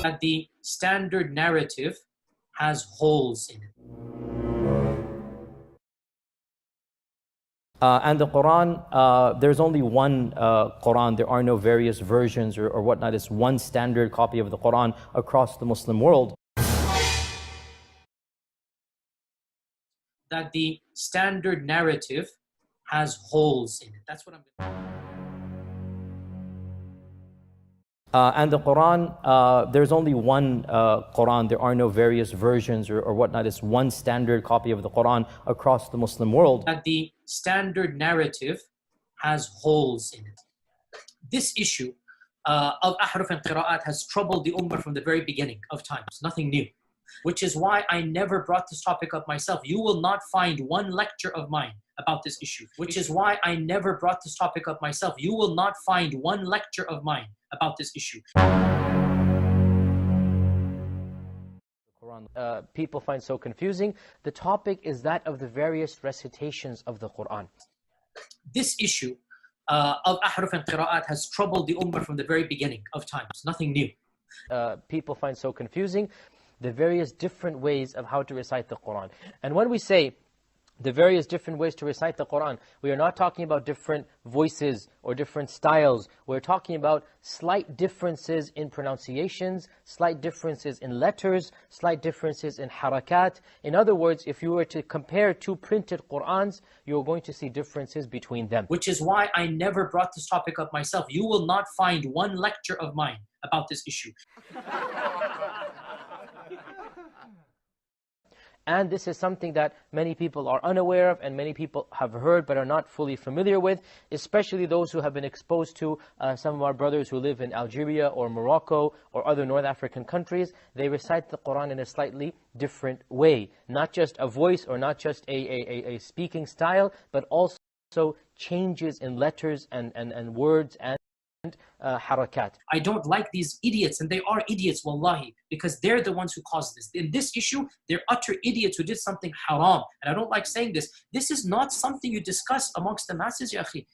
that the standard narrative has holes in it. And the Quran, there's only one Quran. There are no various versions or whatnot. It's one standard copy of the Quran across the Muslim world. That the standard narrative has holes in it. That's what I'm going to... And the Quran, there's only one Quran. There are no various versions or whatnot. It's one standard copy of the Quran across the Muslim world. That the standard narrative has holes in it. This issue of ahruf and qira'at has troubled the ummah from the very beginning of times. Nothing new. Which is why I never brought this topic up myself. You will not find one lecture of mine about this issue. Which is why I never brought this topic up myself. You will not find one lecture of mine about this issue. People find so confusing. The topic is that of the various recitations of the Quran. This issue of ahruf and qira'at has troubled the ummah from the very beginning of times. Nothing new. People find so confusing the various different ways of how to recite the Quran. And when we say the various different ways to recite the Quran, we are not talking about different voices or different styles. We're talking about slight differences in pronunciations, slight differences in letters, slight differences in harakat. In other words, if you were to compare two printed Qurans, you're going to see differences between them. Which is why I never brought this topic up myself. You will not find one lecture of mine about this issue. And this is something that many people are unaware of and many people have heard but are not fully familiar with, especially those who have been exposed to some of our brothers who live in Algeria or Morocco or other North African countries. They recite the Quran in a slightly different way. Not just a voice or not just a speaking style, but also changes in letters and words and harakat. I don't like these idiots, and they are idiots, wallahi, because they're the ones who caused this. In this issue, they're utter idiots who did something haram. And I don't like saying this. This is not something you discuss amongst the masses, ya akhi.